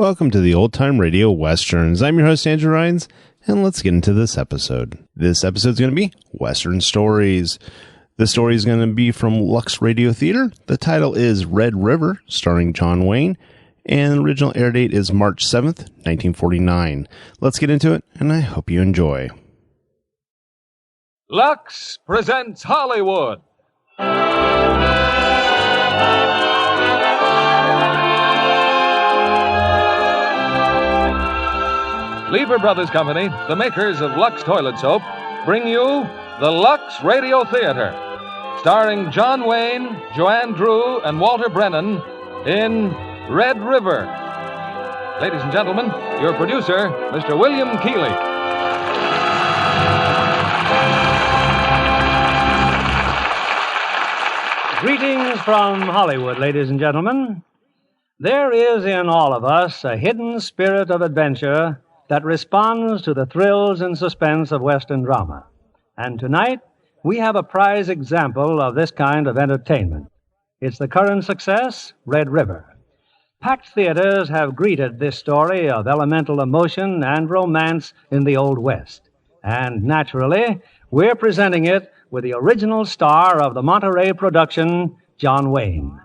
Welcome to the Old Time Radio Westerns. I'm your host, Andrew Rhines, and let's get into this episode. This episode's going to be Western Stories. The story is going to be from Lux Radio Theater. The title is Red River, starring John Wayne, and the original air date is March 7th, 1949. Let's get into it, and I hope you enjoy. Lux presents Hollywood. Lever Brothers Company, the makers of Lux Toilet Soap, bring you the Lux Radio Theater, starring John Wayne, Joanne Drew, and Walter Brennan in Red River. Ladies and gentlemen, your producer, Mr. William Keighley. Greetings from Hollywood, ladies and gentlemen. There is in all of us a hidden spirit of adventure that responds to the thrills and suspense of Western drama. And tonight, we have a prize example of this kind of entertainment. It's the current success, Red River. Packed theaters have greeted this story of elemental emotion and romance in the Old West. And naturally, we're presenting it with the original star of the Monterey production, John Wayne,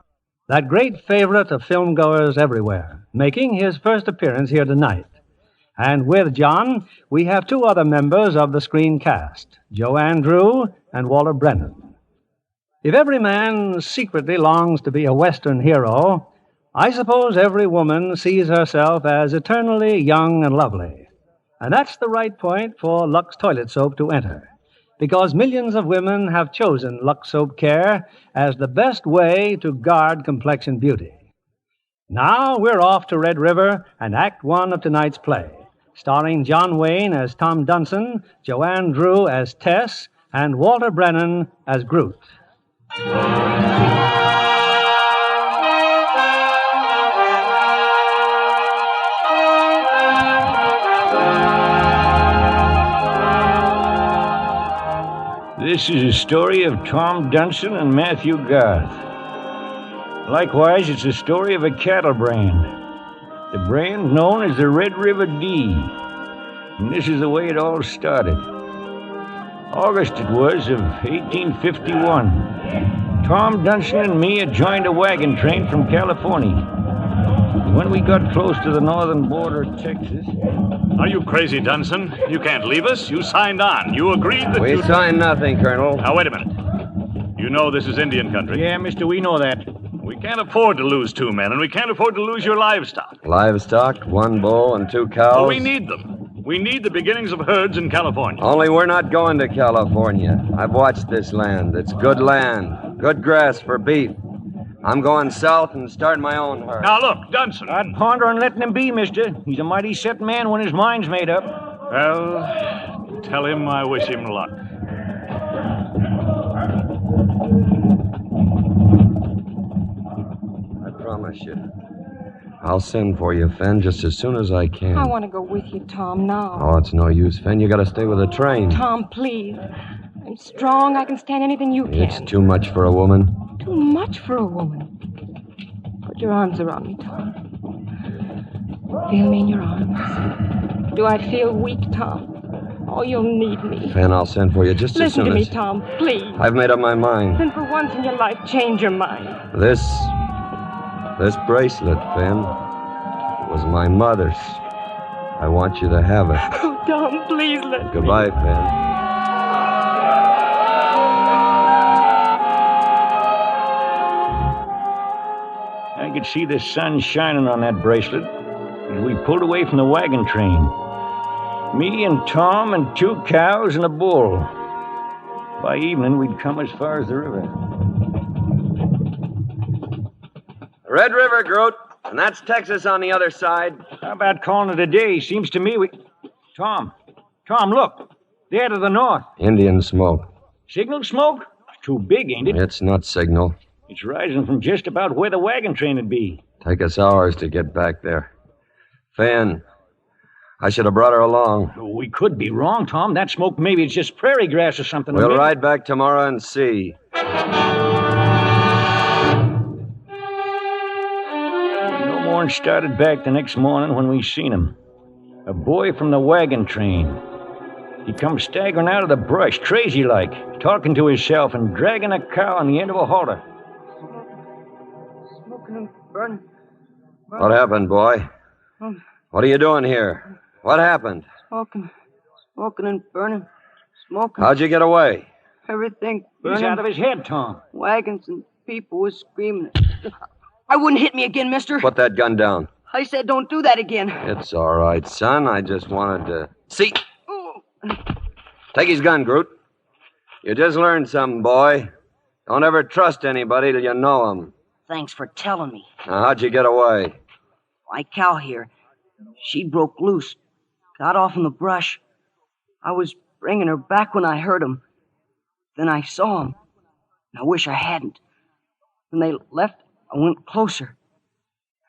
that great favorite of filmgoers everywhere, making his first appearance here tonight. And with John, we have two other members of the screen cast, Joanne Drew and Walter Brennan. If every man secretly longs to be a Western hero, I suppose every woman sees herself as eternally young and lovely. And that's the right point for Lux Toilet Soap to enter, because millions of women have chosen Lux Soap Care as the best way to guard complexion beauty. Now we're off to Red River and Act One of tonight's play, starring John Wayne as Tom Dunson, Joanne Drew as Tess, and Walter Brennan as Groot. This is a story of Tom Dunson and Matthew Garth. Likewise, it's a story of a cattle brand. The brand known as the Red River D. And this is the way it all started. August it was of 1851. Tom Dunson and me had joined a wagon train from California. When we got close to the northern border of Texas... Are you crazy, Dunson? You can't leave us. You signed on. You agreed that We signed nothing, Colonel. Now, wait a minute. You know this is Indian country. Yeah, mister, we know that. We can't afford to lose two men, and we can't afford to lose your livestock. Livestock, one bull and two cows. Oh, we need them. We need the beginnings of herds in California. Only we're not going to California. I've watched this land. It's good land. Good grass for beef. I'm going south and starting my own herd. Now, look, Dunson. I'd ponder on letting him be, mister. He's a mighty set man when his mind's made up. Well, tell him I wish him luck. I promise you. I'll send for you, Fen, just as soon as I can. I want to go with you, Tom, now. Oh, it's no use, Fen. You gotta stay with the train. Tom, please. I'm strong. I can stand anything you can. It's too much for a woman. Too much for a woman. Put your arms around me, Tom. Feel me in your arms. Do I feel weak, Tom? Oh, you'll need me. Fen, I'll send for you just as Listen soon to as... me, Tom, please. I've made up my mind. Then for once in your life, change your mind. This bracelet, Fen, was my mother's. I want you to have it. Oh, Tom, please let me. Goodbye, Fen. I could see the sun shining on that bracelet as we pulled away from the wagon train. Me and Tom and two cows and a bull. By evening, we'd come as far as the river. Red River, Groot. And that's Texas on the other side. How about calling it a day? Seems to me we... Tom, look. There to the north. Indian smoke. Signal smoke? It's too big, ain't it? It's not signal. It's rising from just about where the wagon train would be. Take us hours to get back there. Fan, I should have brought her along. We could be wrong, Tom. That smoke, maybe it's just prairie grass or something. We'll ride back tomorrow and see. No more Horn started back the next morning when we seen him. A boy from the wagon train. He come staggering out of the brush, crazy-like, talking to himself and dragging a cow on the end of a halter. Smoking and burning. What happened, boy? What are you doing here? What happened? Smoking and burning. Smoking. How'd you get away? Everything burning. He's out of his head, Tom. Wagons and people was screaming. I wouldn't hit me again, mister. Put that gun down. I said don't do that again. It's all right, son. I just wanted to... See? Take his gun, Groot. You just learned something, boy. Don't ever trust anybody till you know them. Thanks for telling me. Now, how'd you get away? My cow here, she broke loose. Got off in the brush. I was bringing her back when I heard him. Then I saw him. And I wish I hadn't. When they left, I went closer.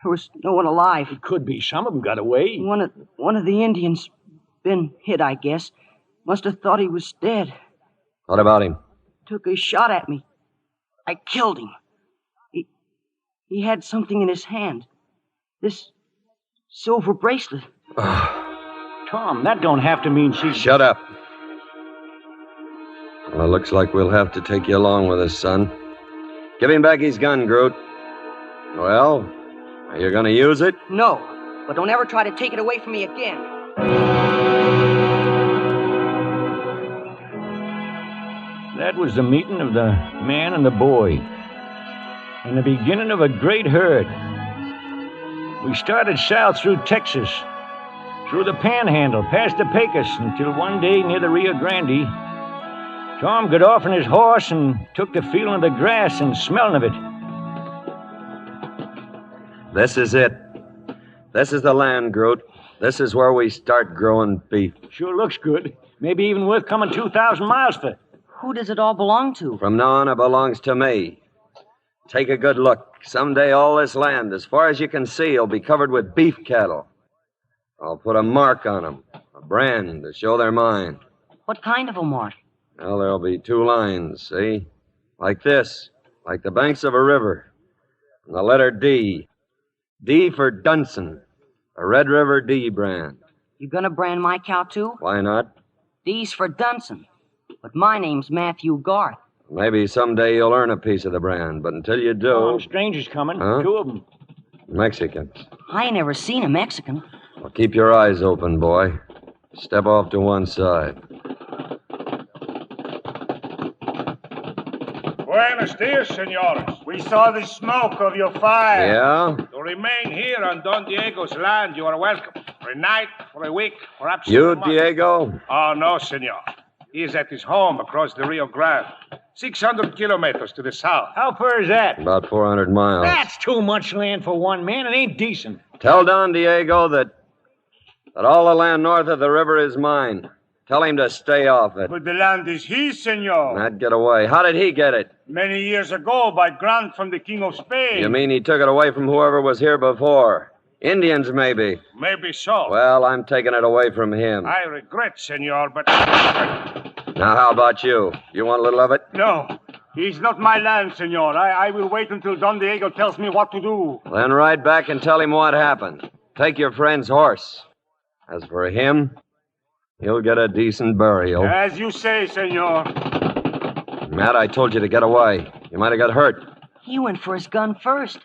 There was no one alive. It could be. Some of them got away. One of the Indians, been hit, I guess. Must have thought he was dead. What about him? Took a shot at me. I killed him. He had something in his hand. This silver bracelet. Tom, that don't have to mean she... Shut up. Well, it looks like we'll have to take you along with us, son. Give him back his gun, Groot. Well, are you going to use it? No, but don't ever try to take it away from me again. That was the meeting of the man and the boy. And the beginning of a great herd. We started south through Texas, through the Panhandle, past the Pecos, until one day near the Rio Grande, Tom got off on his horse and took to feeling of the grass and smelling of it. This is it. This is the land, Groot. This is where we start growing beef. Sure looks good. Maybe even worth coming 2,000 miles for. Who does it all belong to? From now on, it belongs to me. Take a good look. Someday all this land, as far as you can see, will be covered with beef cattle. I'll put a mark on them, a brand to show they're mine. What kind of a mark? Well, there'll be 2 lines, see? Like this, like the banks of a river. And the letter D. D for Dunson, a Red River D brand. You gonna brand my cow, too? Why not? D's for Dunson. But my name's Matthew Garth. Maybe someday you'll earn a piece of the brand, but until you do... Oh, strangers coming. Huh? 2 of them. Mexicans. I ain't never seen a Mexican. Well, keep your eyes open, boy. Step off to one side. Buenos dias, senores. We saw the smoke of your fire. Yeah? To remain here on Don Diego's land, you are welcome. For a night, for a week, perhaps... You, a month. Diego? Oh, no, senor. He is at his home across the Rio Grande. 600 kilometers to the south. How far is that? About 400 miles. That's too much land for one man. It ain't decent. Tell Don Diego that all the land north of the river is mine. Tell him to stay off it. But the land is his, senor. That'd get away. How did he get it? Many years ago, by grant from the King of Spain. You mean he took it away from whoever was here before? Indians, maybe. Maybe so. Well, I'm taking it away from him. I regret, senor, but... Now, how about you? You want a little of it? No. He's not my land, senor. I will wait until Don Diego tells me what to do. Then ride back and tell him what happened. Take your friend's horse. As for him, he'll get a decent burial. As you say, senor. Matt, I told you to get away. You might have got hurt. He went for his gun first.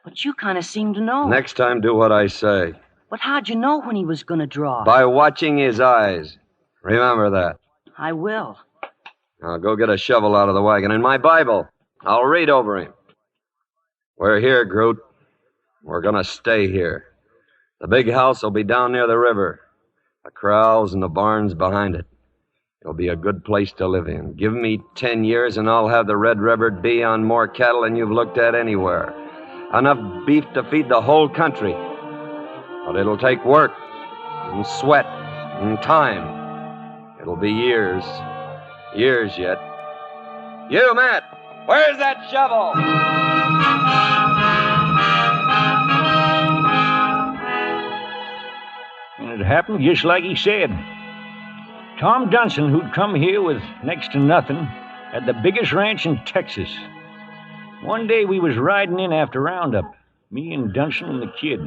But you kind of seem to know. Next time, do what I say. But how'd you know when he was going to draw? By watching his eyes. Remember that. I will. Now go get a shovel out of the wagon and my Bible. I'll read over him. We're here, Groot. We're going to stay here. The big house will be down near the river. The corrals and the barns behind it. It'll be a good place to live in. Give me 10 years and I'll have the Red River D on more cattle than you've looked at anywhere. Enough beef to feed the whole country. But it'll take work and sweat and time. It'll be years. Years yet. You, Matt, where's that shovel? And it happened just like he said. Tom Dunson, who'd come here with next to nothing, had the biggest ranch in Texas. One day we was riding in after roundup. Me and Dunson and the kid.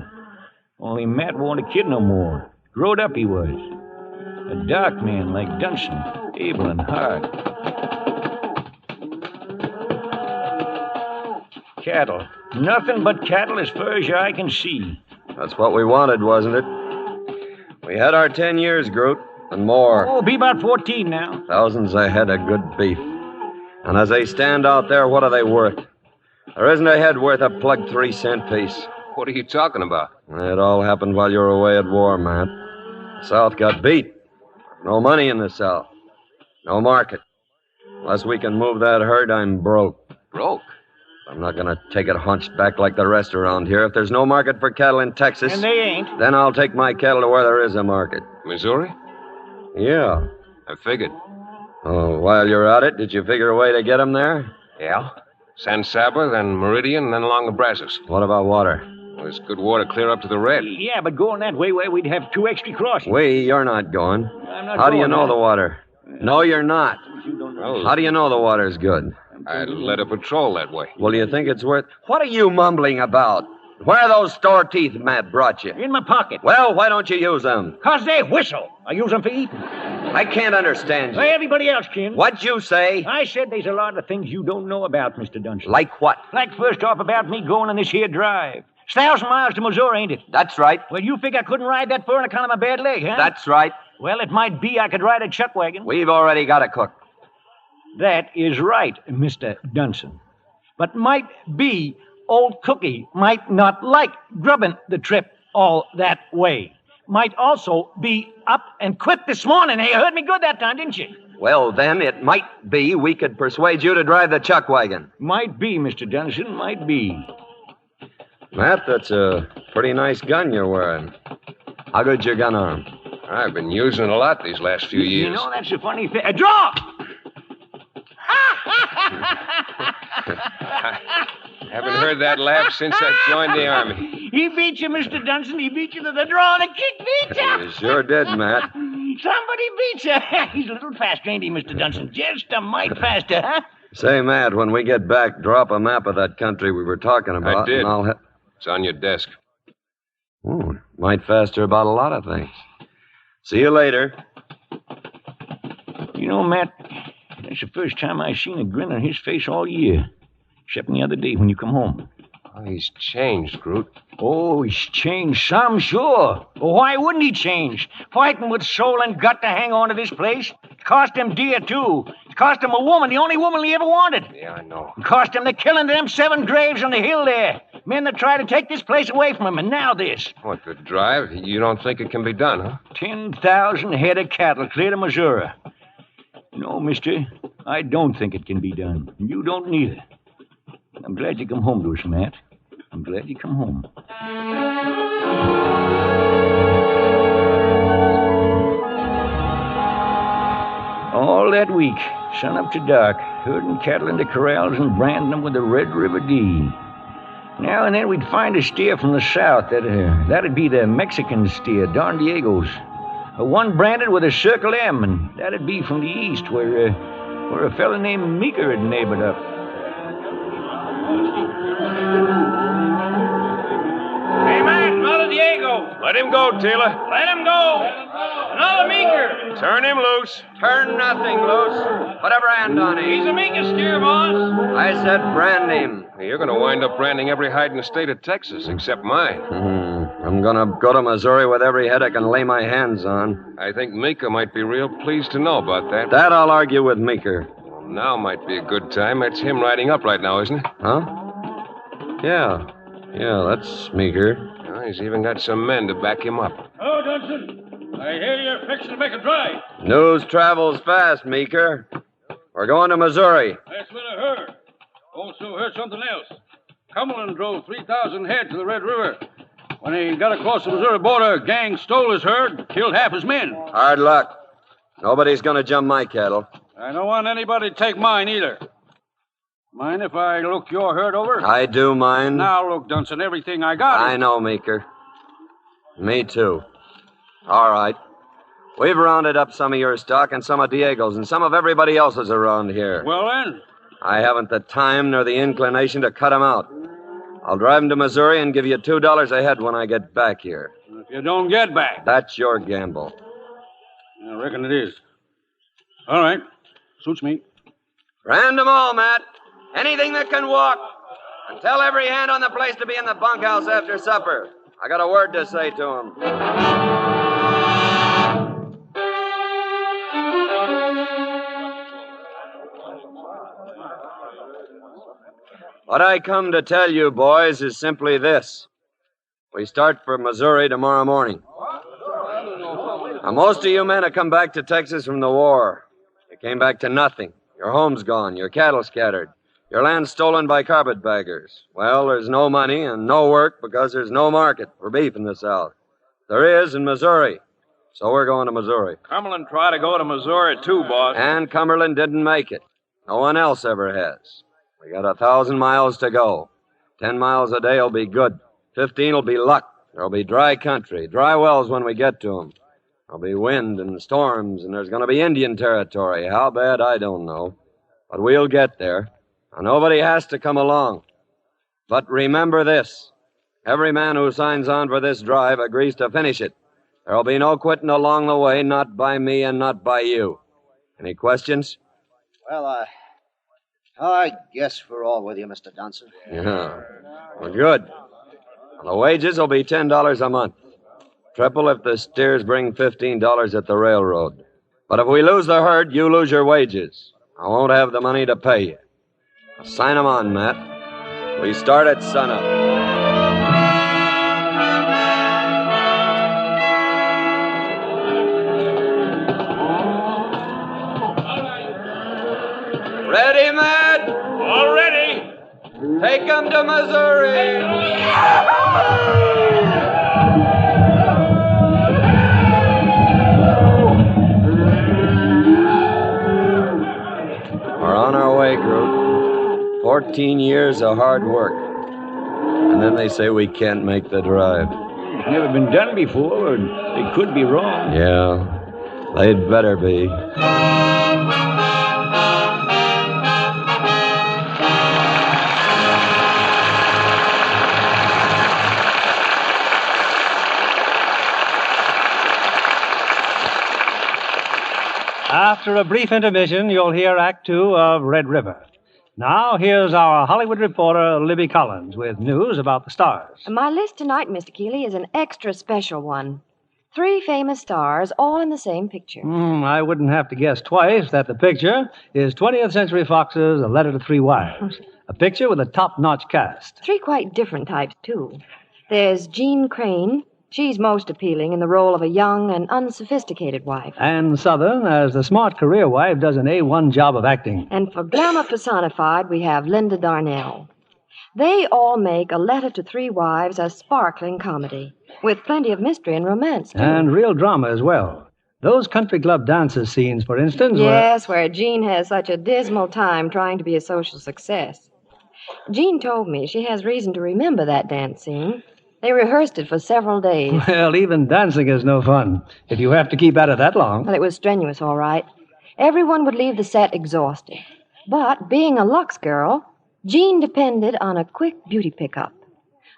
Only Matt wasn't a kid no more. Growed up he was. A dark man like Dunson, able and hard. Cattle. Nothing but cattle as far as your eye can see. That's what we wanted, wasn't it? We had our 10 years, Groot, and more. Oh, be about 14 now. Thousands a head of good beef. And as they stand out there, what are they worth? There isn't a head worth a plugged 3-cent piece. What are you talking about? It all happened while you were away at war, Matt. The South got beat. No money in the South. No market. Unless we can move that herd, I'm broke. Broke? I'm not going to take it hunched back like the rest around here. If there's no market for cattle in Texas... And they ain't. Then I'll take my cattle to where there is a market. Missouri? Yeah. I figured. Oh, while you're at it, did you figure a way to get them there? Yeah. San Saba, then Meridian, and then along the Brazos. What about water? Well, there's good water clear up to the Red. Yeah, but going that way, we'd have 2 extra crossings. You're not going. I'm not How do you going, know huh? the water? No, you're not. Well, How do you know the water's good? I led a patrol that way. Well, do you think it's worth... What are you mumbling about? Where are those store teeth Matt brought you? In my pocket. Well, why don't you use them? 'Cause they whistle. I use them for eating. I can't understand you. Well, everybody else can. What'd you say? I said there's a lot of things you don't know about, Mr. Dunson. Like what? Like first off about me going on this here drive. It's 1,000 miles to Missouri, ain't it? That's right. Well, you figure I couldn't ride that far on account of my bad leg, huh? That's right. Well, it might be I could ride a chuck wagon. We've already got a cook. That is right, Mr. Dunson. But might be old Cookie might not like grubbing the trip all that way. Might also be up and quit this morning. Hey, you heard me good that time, didn't you? Well, then, it might be we could persuade you to drive the chuck wagon. Might be, Mr. Dunson, might be. Matt, that's a pretty nice gun you're wearing. How good's your gun arm? I've been using it a lot these last few years. You know, that's a funny thing. Draw! Haven't heard that laugh since I joined the Army. He beat you, Mr. Dunson. He beat you to the draw, and the kick beat you. You sure did, Matt. Somebody beat you. He's a little faster, ain't he, Mr. Dunson? Just a mite faster, huh? Say, Matt, when we get back, drop a map of that country we were talking about. I did. And I'll It's on your desk. Might faster about a lot of things. See you later. You know, Matt, that's the first time I've seen a grin on his face all year. Except the other day when you come home. Oh, he's changed, Groot. Oh, he's changed some, sure. Well, why wouldn't he change? Fighting with soul and gut to hang on to this place. It cost him dear, too. It cost him a woman, the only woman he ever wanted. Yeah, I know. It cost him the killing of them 7 graves on the hill there. Men that tried to take this place away from him, and now this. What, the drive? You don't think it can be done, huh? 10,000 head of cattle clear to Missouri. No, mister, I don't think it can be done. You don't neither. I'm glad you come home to us, Matt. I'm glad you come home. All that week, sun up to dark, herding cattle into corrals and branding them with the Red River D. Now and then we'd find a steer from the south. That'd be the Mexican steer, Don Diego's. One branded with a circle M, and that'd be from the east, where a fella named Meeker had neighbored up. Hey, man, another Diego. Let him go, Teeler. Let him go. Another Meeker. Turn him loose. Turn nothing loose. Put a brand on him. He's a Meeker steer, boss. I said brand him. You're going to wind up branding every hide in the state of Texas, except mine. I'm going to go to Missouri with every head I can lay my hands on. I think Meeker might be real pleased to know about that. That I'll argue with Meeker. Well, now might be a good time. That's him riding up right now, isn't it? Huh? Yeah, that's Meeker. Well, he's even got some men to back him up. Oh, Dunson, I hear you're fixing to make a drive. News travels fast, Meeker. We're going to Missouri. That's what I heard. Also heard something else. Cumberland drove 3,000 head to the Red River. When he got across the Missouri border, a gang stole his herd, killed half his men. Hard luck. Nobody's going to jump my cattle. I don't want anybody to take mine either. Mind if I look your herd over? I do mind. Now look, Dunson, everything I got. I know, Meeker. Me too. All right. We've rounded up some of your stock and some of Diego's and some of everybody else's around here. Well, then? I haven't the time nor the inclination to cut them out. I'll drive him to Missouri and give you $2 a head when I get back here. If you don't get back. That's your gamble. I reckon it is. All right. Suits me. Brand 'em all, Matt. Anything that can walk. And tell every hand on the place to be in the bunkhouse after supper. I got a word to say to him. What I come to tell you, boys, is simply this. We start for Missouri tomorrow morning. Now, most of you men have come back to Texas from the war. You came back to nothing. Your home's gone, your cattle scattered, your land stolen by carpetbaggers. Well, there's no money and no work because there's no market for beef in the South. There is in Missouri, so we're going to Missouri. Cumberland tried to go to Missouri, too, boss. And Cumberland didn't make it. No one else ever has. We got 1,000 miles to go. 10 miles a day will be good. 15 will be luck. There'll be dry country, dry wells when we get to them. There'll be wind and storms, and there's going to be Indian territory. How bad, I don't know. But we'll get there. Now, nobody has to come along. But remember this. Every man who signs on for this drive agrees to finish it. There'll be no quitting along the way, not by me and not by you. Any questions? Well, I guess we're all with you, Mr. Dunson. Yeah. Well, good. Well, the wages will be $10 a month. Triple if the steers bring $15 at the railroad. But if we lose the herd, you lose your wages. I won't have the money to pay you. Now, sign 'em on, Matt. We start at sunup. Ready, Matt? All ready. Take 'em to Missouri. We're on our way, Groot. 14 years of hard work. And then they say we can't make the drive. It's never been done before, or they could be wrong. Yeah, they'd better be. After a brief intermission, you'll hear Act Two of Red River. Now, here's our Hollywood reporter, Libby Collins, with news about the stars. My list tonight, Mr. Keighley, is an extra special one. 3 famous stars, all in the same picture. I wouldn't have to guess twice that the picture is 20th Century Fox's A Letter to 3 Wives. A picture with a top-notch cast. 3 quite different types, too. There's Jean Crane. She's most appealing in the role of a young and unsophisticated wife. And Southern, as the smart career wife, does an A1 job of acting. And for glamour personified, we have Linda Darnell. They all make A Letter to 3 Wives a sparkling comedy, with plenty of mystery and romance, too. And real drama as well. Those country club dances scenes, for instance, Yes, where Jean has such a dismal time trying to be a social success. Jean told me she has reason to remember that dance scene. They rehearsed it for several days. Well, even dancing is no fun, if you have to keep at it that long. Well, it was strenuous, all right. Everyone would leave the set exhausted. But being a Lux girl, Jean depended on a quick beauty pickup.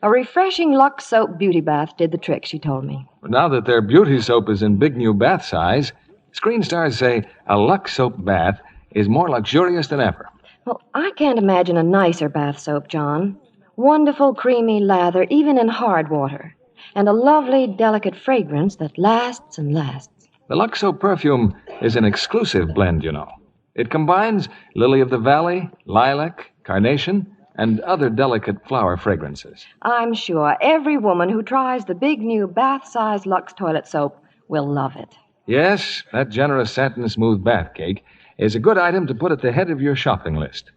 A refreshing Lux soap beauty bath did the trick, she told me. Now that their beauty soap is in big new bath size, screen stars say a Lux soap bath is more luxurious than ever. Well, I can't imagine a nicer bath soap, John. Wonderful creamy lather, even in hard water. And a lovely, delicate fragrance that lasts and lasts. The Lux soap perfume is an exclusive blend, you know. It combines lily of the valley, lilac, carnation, and other delicate flower fragrances. I'm sure every woman who tries the big new bath-size Lux toilet soap will love it. Yes, that generous satin smooth bath cake is a good item to put at the head of your shopping list.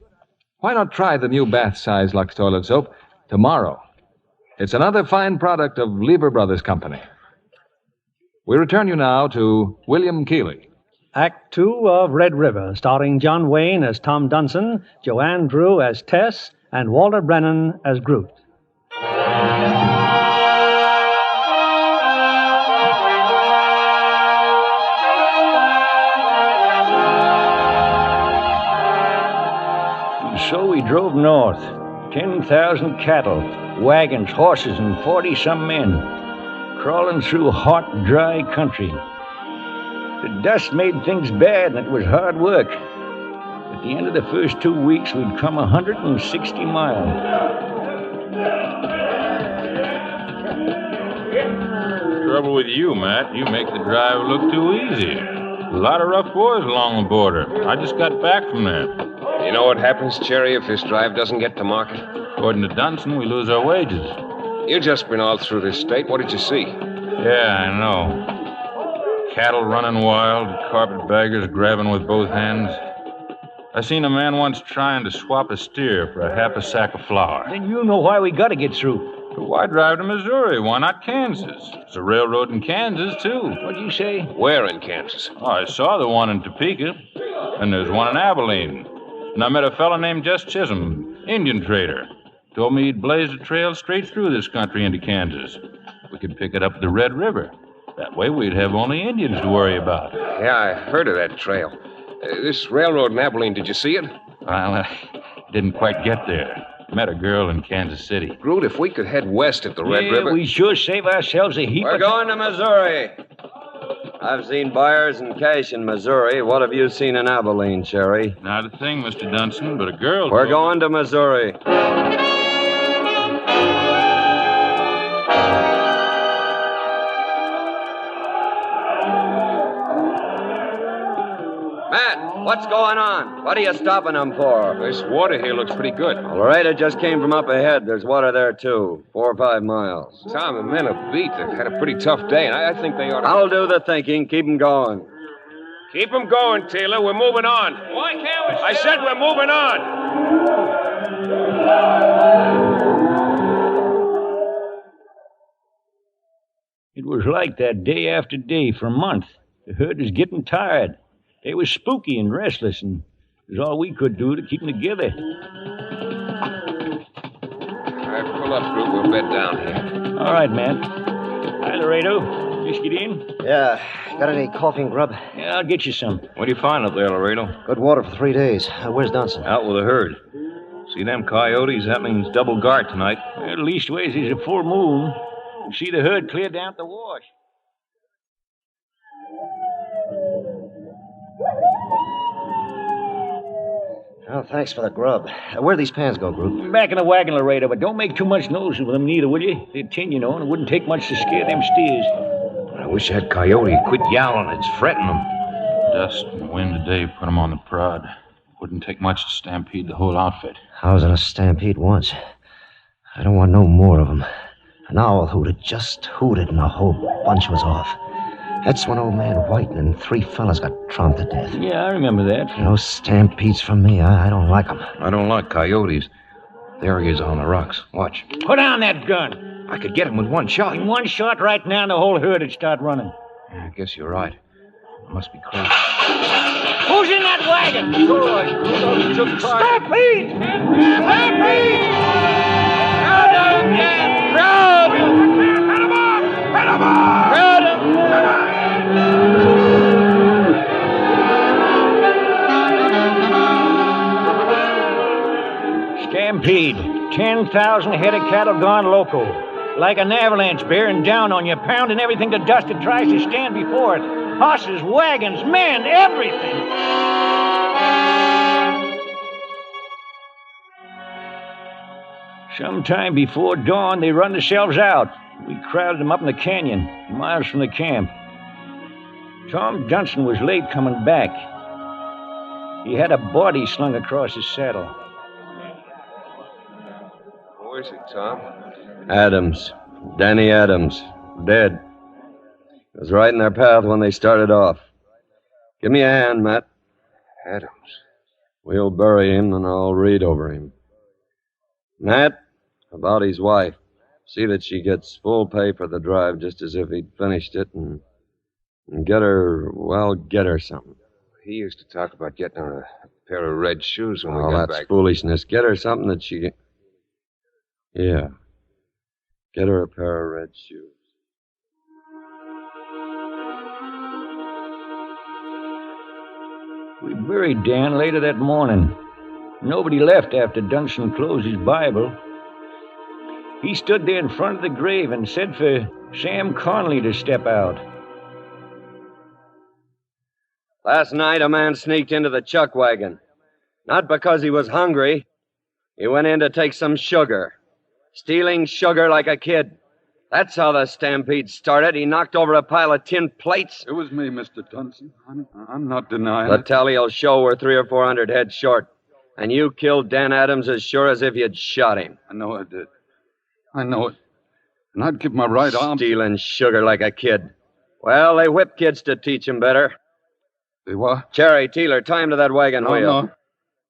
Why not try the new bath-size Lux toilet soap tomorrow? It's another fine product of Lever Brothers Company. We return you now to William Keighley. Act Two of Red River, starring John Wayne as Tom Dunson, Joanne Drew as Tess, and Walter Brennan as Groot. So we drove north, 10,000 cattle, wagons, horses, and 40-some men, crawling through hot, dry country. The dust made things bad, and it was hard work. At the end of the first 2 weeks, we'd come 160 miles. Trouble with you, Matt, you make the drive look too easy. A lot of rough boys along the border. I just got back from there. You know what happens, Cherry, if this drive doesn't get to market? According to Dunson, we lose our wages. You just been all through this state. What did you see? Yeah, I know. Cattle running wild, carpetbaggers grabbing with both hands. I seen a man once trying to swap a steer for a half a sack of flour. Then you know why we gotta get through. But why drive to Missouri? Why not Kansas? There's a railroad in Kansas, too. What'd you say? Where in Kansas? Oh, I saw the one in Topeka, and there's one in Abilene. And I met a fellow named Jess Chisholm, Indian trader. Told me he'd blazed a trail straight through this country into Kansas. We could pick it up the Red River. That way we'd have only Indians to worry about. Yeah, I heard of that trail. This railroad in Abilene, did you see it? Well, I didn't quite get there. Met a girl in Kansas City. Groot, if we could head west at the Red River... we sure save ourselves a heap We're going to Missouri. I've seen buyers and cash in Missouri. What have you seen in Abilene, Cherry? Not a thing, Mr. Dunson, but a girl... We're going to Missouri. Matt, what's going on? What are you stopping them for? This water here looks pretty good. Well, Loretta just came from up ahead. There's water there, too. 4 or 5 miles. Tom, the men are beat. They've had a pretty tough day, and I think they ought to... I'll do the thinking. Keep them going. Keep them going, Teeler. We're moving on. Why can't we... I said we're moving on. It was like that day after day for a month. The herd was getting tired. They was spooky and restless, and it was all we could do to keep them together. All right, pull up, Groot. We'll bed down here. All right, man. Hi, Laredo. Just get in? Yeah. Got any coughing grub? Yeah, I'll get you some. What do you find up there, Laredo? Good water for 3 days. Where's Dunson? Out with the herd. See them coyotes? That means double guard tonight. Well, leastways, it's a full moon. You see the herd clear down at the wash. Oh, thanks for the grub. Where'd these pans go, Groot? Back in the wagon, Laredo, but don't make too much noise with them neither, will you? They're tin, you know, and it wouldn't take much to scare them steers. I wish that coyote would quit yowling. It's fretting them. Dust and wind today put them on the prod. Wouldn't take much to stampede the whole outfit. I was in a stampede once. I don't want no more of them. An owl hooted, just hooted, and the whole bunch was off. That's when old man Whiten and 3 fellas got tromped to death. Yeah, I remember that. No stampedes from me. I don't like them. I don't like coyotes. There he is on the rocks. Watch. Put down that gun. I could get him with one shot. In one shot right now, the whole herd would start running. Yeah, I guess you're right. It must be crazy. Who's in that wagon? Stampede! Stampede! Crowd him! Crowd him! Head him off! Head him off! Crowd him! Stampede. 10,000 head of cattle gone loco. Like an avalanche bearing down on you, pounding everything to dust that tries to stand before it. Horses, wagons, men, everything. Sometime before dawn, they run themselves out. We crowded them up in the canyon, miles from the camp. Tom Dunson was late coming back. He had a body slung across his saddle. Who is it, Tom? Adams. Danny Adams. Dead. It was right in their path when they started off. Give me a hand, Matt. Adams. We'll bury him, and I'll read over him. Matt, about his wife. See that she gets full pay for the drive, just as if he'd finished it, and get her something. He used to talk about getting her a pair of red shoes when we got that's back. That's foolishness. Get her something that she... Yeah. Get her a pair of red shoes. We buried Dan later that morning. Nobody left after Dunson closed his Bible. He stood there in front of the grave and said for Sam Conley to step out. Last night, a man sneaked into the chuck wagon. Not because he was hungry. He went in to take some sugar. Stealing sugar like a kid. That's how the stampede started. He knocked over a pile of tin plates. It was me, Mr. Dunson. I'm not denying The it. tally will show we're 300 or 400 heads short. And you killed Dan Adams as sure as if you'd shot him. I know I did. I know it. And I'd give my right arm... Stealing sugar like a kid. Well, they whip kids to teach 'em better. They what? Cherry, Teeler, tie him to that wagon wheel. No.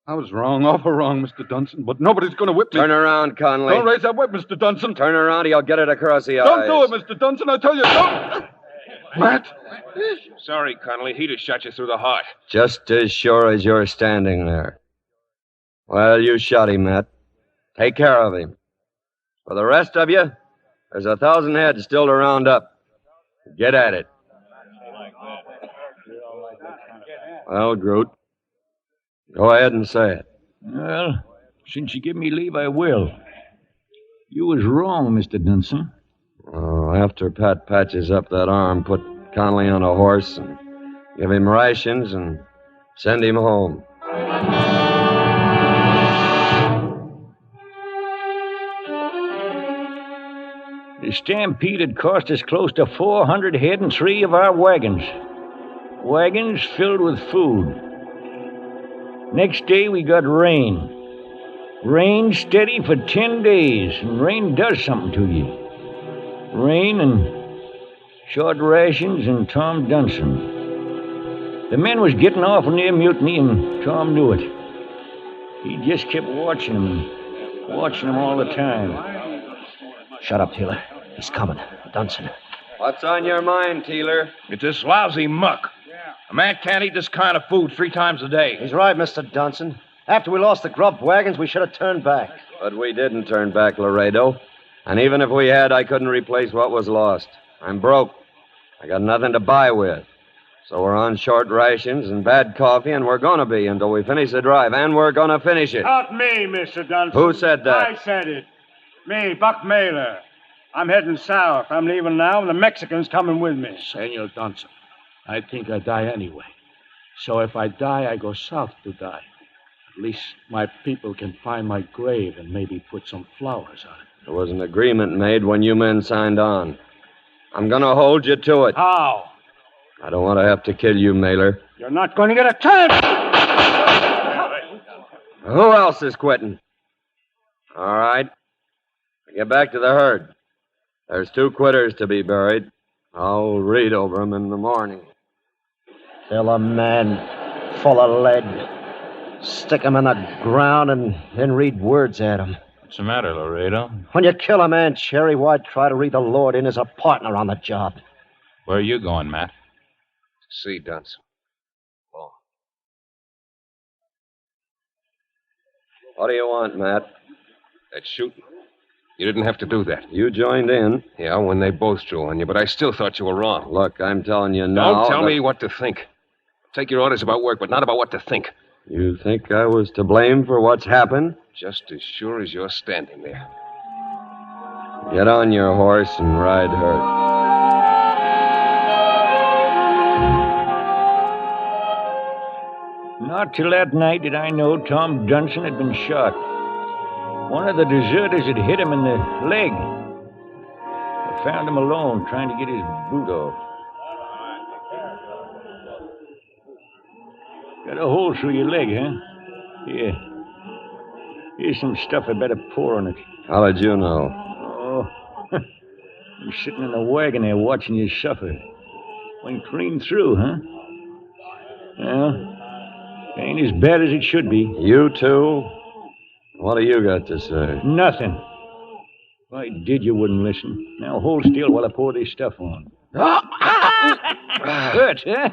I was wrong, awful wrong, Mr. Dunson, but nobody's going to whip me. Turn around, Conley. Don't raise that whip, Mr. Dunson. Turn around or you'll get it across the eyes. Don't do it, Mr. Dunson, I tell you, don't. Matt. Sorry, Connolly. He'd have shot you through the heart. Just as sure as you're standing there. Well, you shot him, Matt. Take care of him. For the rest of you, there's 1,000 heads still to round up. Get at it. Well, Groot, go ahead and say it. Well, since you give me leave, I will. You was wrong, Mr. Dunson. Oh, after Pat patches up that arm, put Conley on a horse and give him rations and send him home. The stampede had cost us close to 400 head and 3 of our wagons. Wagons filled with food. Next day we got rain. Rain steady for 10 days, and rain does something to you. Rain and short rations and Tom Dunson. The men was getting awful near mutiny, and Tom knew it. He just kept watching them all the time. Shut up, Teeler. He's coming. Dunson. What's on your mind, Teeler? It's this lousy muck. A man can't eat this kind of food 3 times a day. He's right, Mr. Dunson. After we lost the grub wagons, we should have turned back. But we didn't turn back, Laredo. And even if we had, I couldn't replace what was lost. I'm broke. I got nothing to buy with. So we're on short rations and bad coffee, and we're going to be until we finish the drive. And we're going to finish it. Not me, Mr. Dunson. Who said that? I said it. Me, Buck Mailer. I'm heading south. I'm leaving now, and the Mexicans coming with me. Senor Dunson, I think I die anyway. So if I die, I go south to die. At least my people can find my grave and maybe put some flowers on it. There was an agreement made when you men signed on. I'm going to hold you to it. How? I don't want to have to kill you, Mailer. You're not going to get a chance. Who else is quitting? All right. Get back to the herd. There's 2 quitters to be buried. I'll read over them in the morning. Fill a man full of lead. Stick him in the ground and then read words at him. What's the matter, Laredo? When you kill a man, Cherry, why try to read the Lord in as a partner on the job? Where are you going, Matt? To see Dunson. Oh. What do you want, Matt? That shooting. You didn't have to do that. You joined in. Yeah, when they both drew on you, but I still thought you were wrong. Look, I'm telling you now. Don't tell me what to think. Take your orders about work, but not about what to think. You think I was to blame for what's happened? Just as sure as you're standing there. Get on your horse and ride her. Not till that night did I know Tom Dunson had been shot. One of the deserters had hit him in the leg. I found him alone, trying to get his boot off. Got a hole through your leg, huh? Here. Here's some stuff I better pour on it. How did you know? Oh, I'm sitting in the wagon there watching you suffer. Went clean through, huh? Well, ain't as bad as it should be. You too? What do you got to say? Nothing. If I did, you wouldn't listen. Now hold still while I pour this stuff on. Hurt, huh?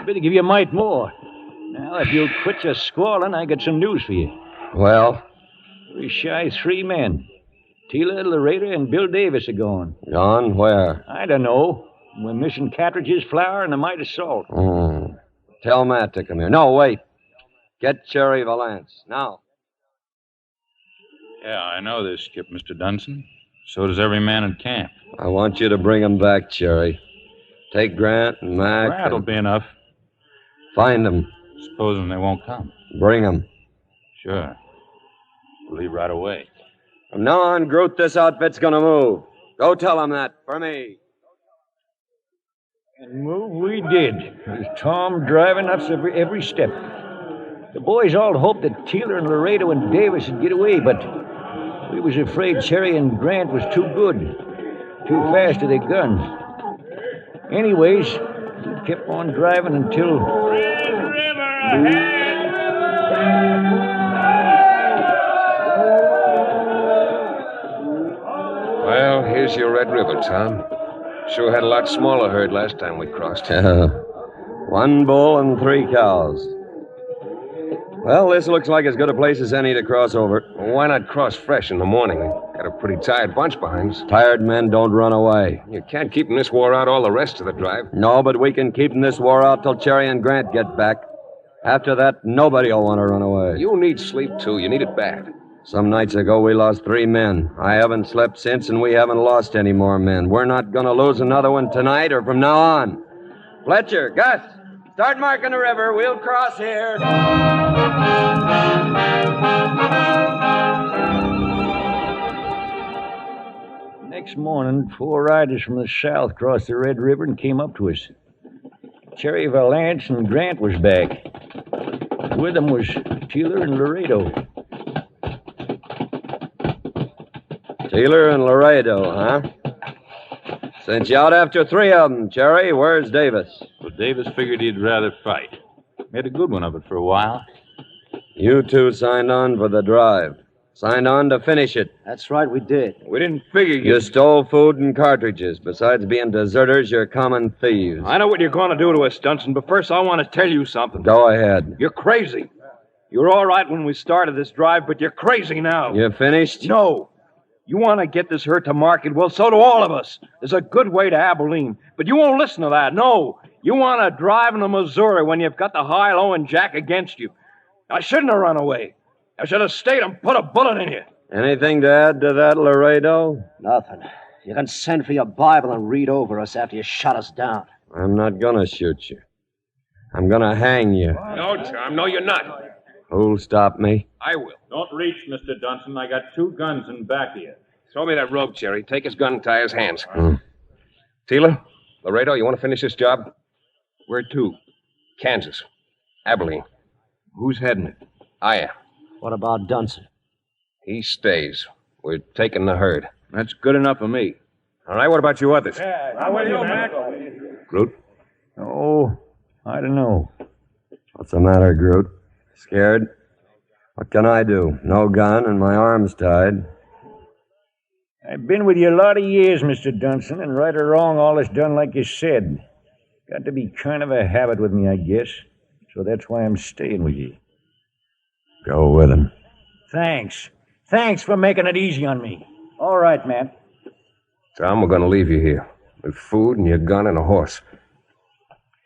Better give you a mite more. Now, if you'll quit your squalling, I got some news for you. Well? We shy 3 men. Teeler, Laredo, and Bill Davis are gone. Gone? Where? I don't know. We're missing cartridges, flour, and a mite of salt. Tell Matt to come here. No, wait. Get Cherry Valance, now. Yeah, I know this, Skip, Mr. Dunson. So does every man in camp. I want you to bring him back, Cherry. Take Grant and Mac. Grant'll be enough. Find them. Supposing they won't come. Bring them. Sure. We'll leave right away. From now on, Groot, this outfit's gonna move. Go tell them that, for me. And move we did, with Tom driving us every step. The boys all hoped that Teeler and Laredo and Davis would get away, but we was afraid Cherry and Grant was too good, too fast to their guns. Anyways, we kept on driving until... Well, here's your Red River, Tom. Sure had a lot smaller herd last time we crossed. 1 bull and 3 cows. Well, this looks like as good a place as any to cross over. Well, why not cross fresh in the morning? We've got a pretty tired bunch behind us. Tired men don't run away. You can't keep this war out all the rest of the drive. No, but we can keep this war out till Cherry and Grant get back. After that, nobody will want to run away. You need sleep, too. You need it bad. Some nights ago, we lost 3 men. I haven't slept since, and we haven't lost any more men. We're not going to lose another one tonight or from now on. Fletcher, Gus, start marking the river. We'll cross here. Next morning, 4 riders from the south crossed the Red River and came up to us. Cherry Valance and Grant was back. With them was Teeler and Laredo. Teeler and Laredo, huh? Sent you out after 3 of them, Cherry. Where's Davis? Well, Davis figured he'd rather fight. Made a good one of it for a while. You two signed on for the drive. Signed on to finish it. That's right, we did. We didn't figure You stole food and cartridges. Besides being deserters, you're common thieves. I know what you're going to do to us, Dunson, but first I want to tell you something. Go ahead. You're crazy. You were all right when we started this drive, but you're crazy now. You finished? No. You want to get this herd to market? Well, so do all of us. There's a good way to Abilene. But you won't listen to that. No. You want to drive into Missouri when you've got the high-low and Jack against you. I shouldn't have run away. I should have stayed and put a bullet in you. Anything to add to that, Laredo? Nothing. You can send for your Bible and read over us after you shut us down. I'm not gonna shoot you. I'm gonna hang you. No, Tom, no, you're not. Who'll stop me? I will. Don't reach, Mr. Dunson. I got 2 guns in back of you. Throw me that rope, Cherry. Take his gun and tie his hands. Teeler, Laredo, you want to finish this job? Where to? Kansas. Abilene. Who's heading it? I am. What about Dunson? He stays. We're taking the herd. That's good enough for me. All right, what about you others? How are you, Mac? Groot? Oh, I don't know. What's the matter, Groot? Scared? What can I do? No gun and my arm's tied. I've been with you a lot of years, Mr. Dunson, and right or wrong, all is done like you said. Got to be kind of a habit with me, I guess. So that's why I'm staying with you. Go with him. Thanks. Thanks for making it easy on me. All right, Matt. Tom, we're going to leave you here with food and your gun and a horse.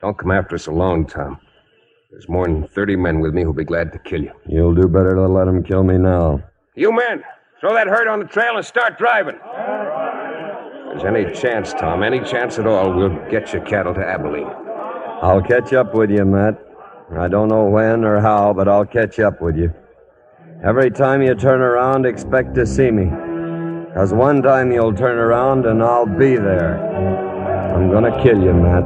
Don't come after us alone, Tom. There's more than 30 men with me who'll be glad to kill you. You'll do better to let him kill me now. You men, throw that herd on the trail and start driving. If there's any chance, Tom, any chance at all, we'll get your cattle to Abilene. I'll catch up with you, Matt. I don't know when or how, but I'll catch up with you. Every time you turn around, expect to see me. 'Cause one time you'll turn around and I'll be there. I'm gonna kill you, Matt.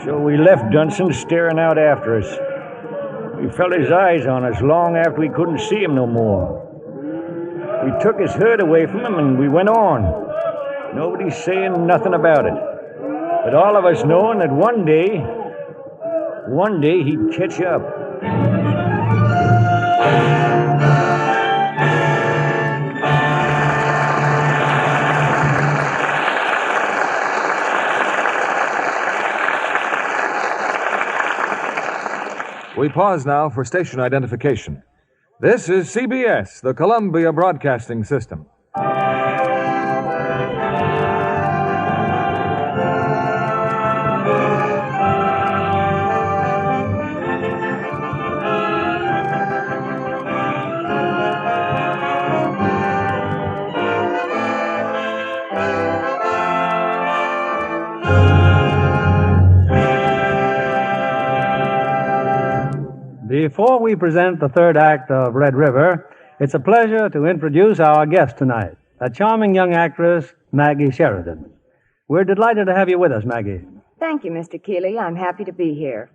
So we left Dunson staring out after us. We felt his eyes on us long after we couldn't see him no more. We took his herd away from him and we went on. Nobody saying nothing about it. But all of us knowing that one day he'd catch up. We pause now for station identification. This is CBS, the Columbia Broadcasting System. Before we present the third act of Red River, it's a pleasure to introduce our guest tonight, a charming young actress, Maggie Sheridan. We're delighted to have you with us, Maggie. Thank you, Mr. Keighley. I'm happy to be here.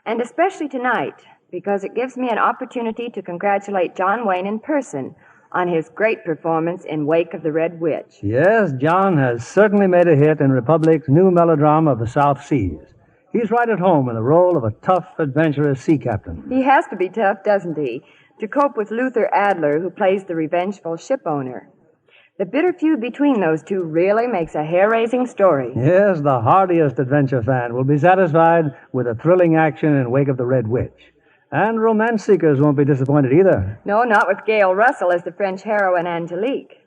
And especially tonight, because it gives me an opportunity to congratulate John Wayne in person on his great performance in Wake of the Red Witch. Yes, John has certainly made a hit in Republic's new melodrama of the South Seas. He's right at home in the role of a tough, adventurous sea captain. He has to be tough, doesn't he, to cope with Luther Adler, who plays the revengeful ship owner. The bitter feud between those two really makes a hair-raising story. Yes, the hardiest adventure fan will be satisfied with a thrilling action in Wake of the Red Witch. And romance seekers won't be disappointed either. No, not with Gail Russell as the French heroine Angelique.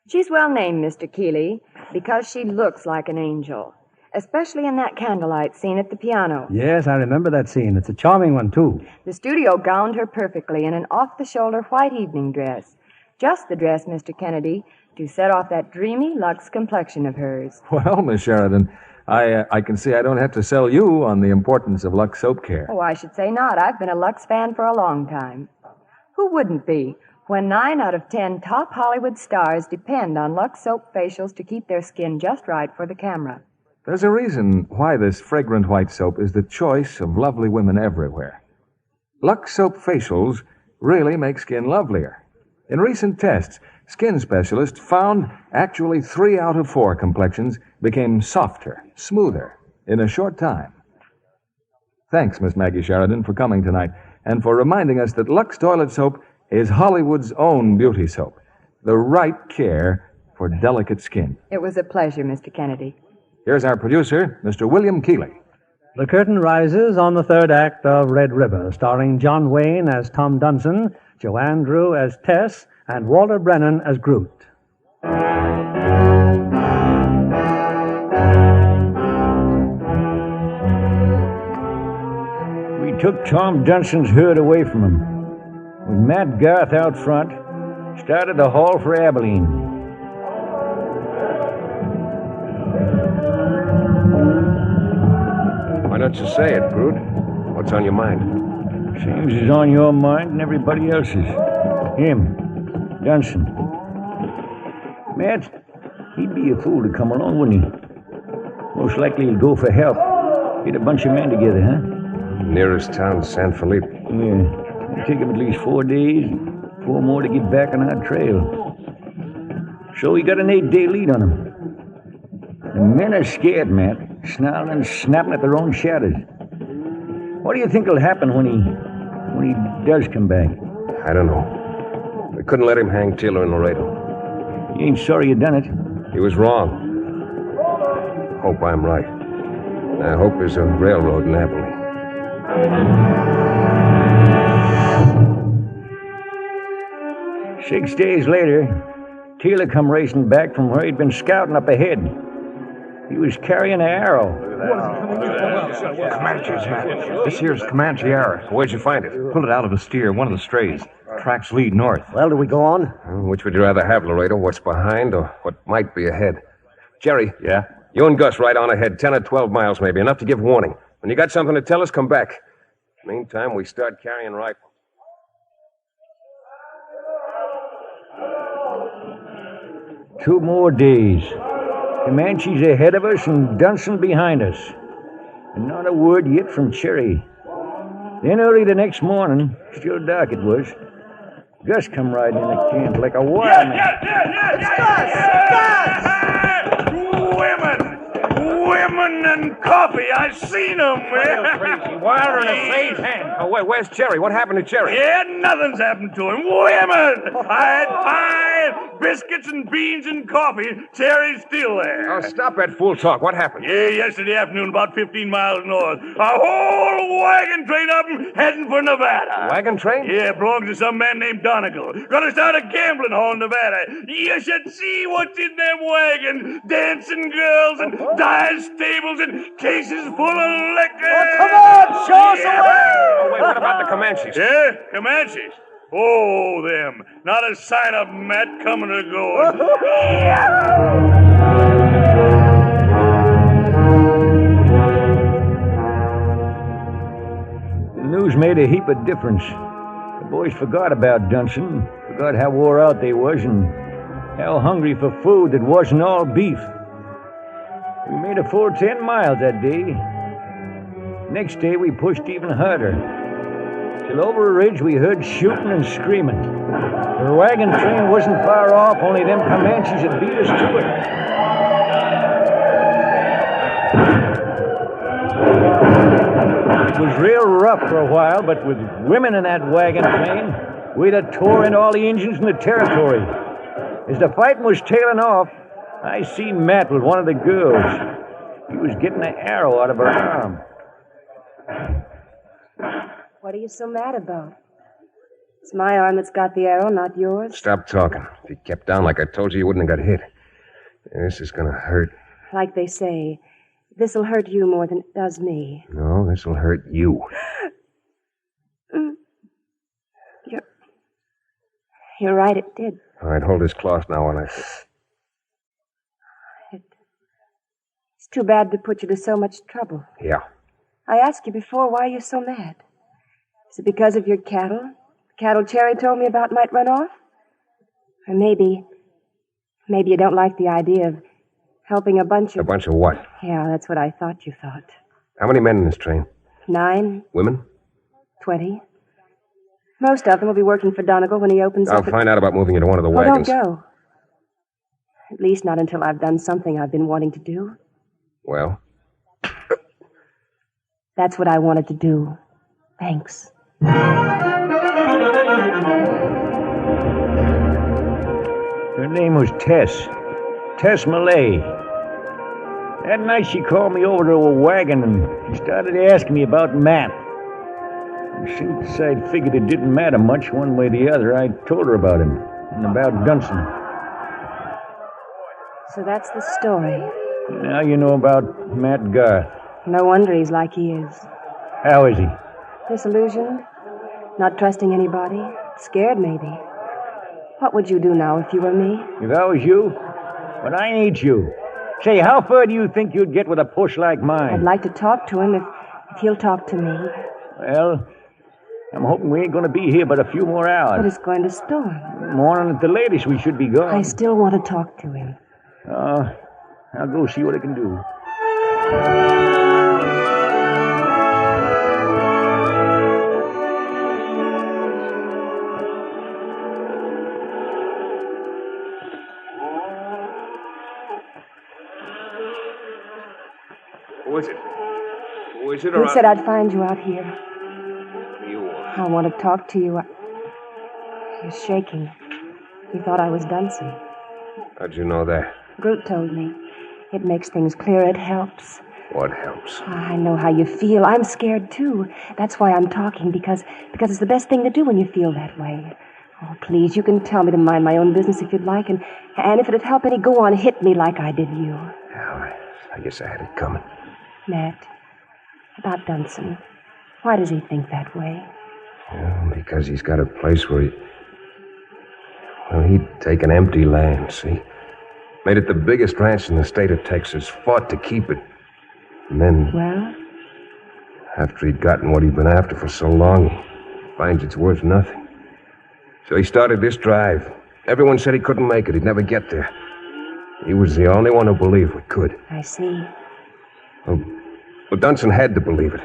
She's well named, Mr. Keighley, because she looks like an angel, especially in that candlelight scene at the piano. Yes, I remember that scene. It's a charming one, too. The studio gowned her perfectly in an off-the-shoulder white evening dress. Just the dress, Mr. Kennedy, to set off that dreamy Lux complexion of hers. Well, Miss Sheridan, I can see I don't have to sell you on the importance of Lux soap care. Oh, I should say not. I've been a Lux fan for a long time. Who wouldn't be when 9 out of 10 top Hollywood stars depend on Lux soap facials to keep their skin just right for the camera? There's a reason why this fragrant white soap is the choice of lovely women everywhere. Lux soap facials really make skin lovelier. In recent tests, skin specialists found actually 3 out of 4 complexions became softer, smoother, in a short time. Thanks, Miss Maggie Sheridan, for coming tonight and for reminding us that Lux toilet soap is Hollywood's own beauty soap, the right care for delicate skin. It was a pleasure, Mr. Kennedy. Here's our producer, Mr. William Keighley. The curtain rises on the third act of Red River, starring John Wayne as Tom Dunson, Joanne Drew as Tess, and Walter Brennan as Groot. We took Tom Dunson's herd away from him. With Matt Garth out front, started the haul for Abilene. Why don't you say it, Groot? What's on your mind? Same as is on your mind and everybody else's. Him, Dunson. Matt, he'd be a fool to come along, wouldn't he? Most likely he'll go for help. Get a bunch of men together, huh? Nearest town, San Felipe. Yeah. It'll take him at least 4 days, 4 more to get back on our trail. So we got an 8-day lead on him. The men are scared, Matt, snarling and snapping at their own shadows. What do you think will happen when he does come back? I don't know. We couldn't let him hang Teeler in Laredo. You ain't sorry you done it? He was wrong. Hope I'm right. I hope there's a railroad in Abilene. 6 days later, Teeler come racing back from where he'd been scouting up ahead. He was carrying an arrow. Comanches, man. This here's Comanche arrow. Where'd you find it? Pulled it out of a steer, one of the strays. Tracks lead north. Well, do we go on? Which would you rather have, Laredo? What's behind or what might be ahead? Jerry. Yeah? You and Gus right on ahead, 10 or 12 miles maybe, enough to give warning. When you got something to tell us, come back. Meantime, we start carrying rifles. 2 more days. Comanches ahead of us and Dunson behind us. And not a word yet from Cherry. Then early the next morning, still dark it was, Gus come riding in the camp like a wild man. It's Gus! Gus! Women! women and coffee. I seen them. Crazy. Wilder in a phase hand. Oh, wait, where's Jerry? What happened to Jerry? Yeah, nothing's happened to him. Women! I had pie, biscuits, and beans and coffee. Jerry's still there. Oh, stop that fool talk. What happened? Yeah, yesterday afternoon, about 15 miles north. A whole wagon train of them heading for Nevada. Wagon train? Yeah, belongs to some man named Donegal. Gonna start a gambling hall in Nevada. You should see what's in them wagons. Dancing girls and dive stables and cases full of liquor. Oh, come on, show us the way. Oh, wait, what about the Comanches? Yeah, Comanches. Oh, them. Not a sign of Matt coming or going. The news made a heap of difference. The boys forgot about Dunson, forgot how wore out they was, and how hungry for food that wasn't all beef. We made a full 10 miles that day. Next day, we pushed even harder. Till over a ridge, we heard shooting and screaming. The wagon train wasn't far off, only them Comanches had beat us to it. It was real rough for a while, but with women in that wagon train, we'd have tore into all the Injuns in the territory. As the fighting was tailing off, I seen Matt with one of the girls. He was getting an arrow out of her arm. What are you so mad about? It's my arm that's got the arrow, not yours. Stop talking. If you kept down like I told you, you wouldn't have got hit. This is gonna hurt. Like they say, this'll hurt you more than it does me. No, this'll hurt you. You're right, it did. All right, hold this cloth now while I... It's too bad to put you to so much trouble. Yeah. I asked you before, why are you so mad? Is it because of your cattle? The cattle Cherry told me about might run off? Or maybe you don't like the idea of helping a bunch of... A bunch of what? Yeah, that's what I thought you thought. How many men in this train? 9. Women? 20. Most of them will be working for Donegal when he opens I'll up... find out about moving you to one of the Oh, wagons. don't go. At least not until I've done something I've been wanting to do. Well? That's what I wanted to do. Thanks. Her name was Tess. Tess Millay. That night she called me over to a wagon and she started asking me about Matt. And since I figured it didn't matter much one way or the other, I told her about him and about Dunson. So that's the story. Now you know about Matt Garth. No wonder he's like he is. How is he? Disillusioned? Not trusting anybody? Scared, maybe. What would you do now if you were me? If I was you? But I ain't you. Say, how far do you think you'd get with a push like mine? I'd like to talk to him if he'll talk to me. Well, I'm hoping we ain't going to be here but a few more hours. But it's going to storm. Morning at the latest, we should be gone. I still want to talk to him. I'll go see what I can do. Who is it? Who is it? Who said I'd find you out here? You. I want to talk to you. He's shaking. He thought I was Dunson. How'd you know that? Groot told me. It makes things clear. It helps. What helps? I know how you feel. I'm scared, too. That's why I'm talking, because it's the best thing to do when you feel that way. Oh, please, you can tell me to mind my own business if you'd like, and if it'd help any, go on, hit me like I did you. Yeah, I guess I had it coming. Matt, about Dunson. Why does he think that way? Well, because he's got a place where he'd taken empty land, see? Made it the biggest ranch in the state of Texas, fought to keep it. And then... Well? After he'd gotten what he'd been after for so long, he finds it's worth nothing. So he started this drive. Everyone said he couldn't make it. He'd never get there. He was the only one who believed we could. I see. Well, Dunson had to believe it.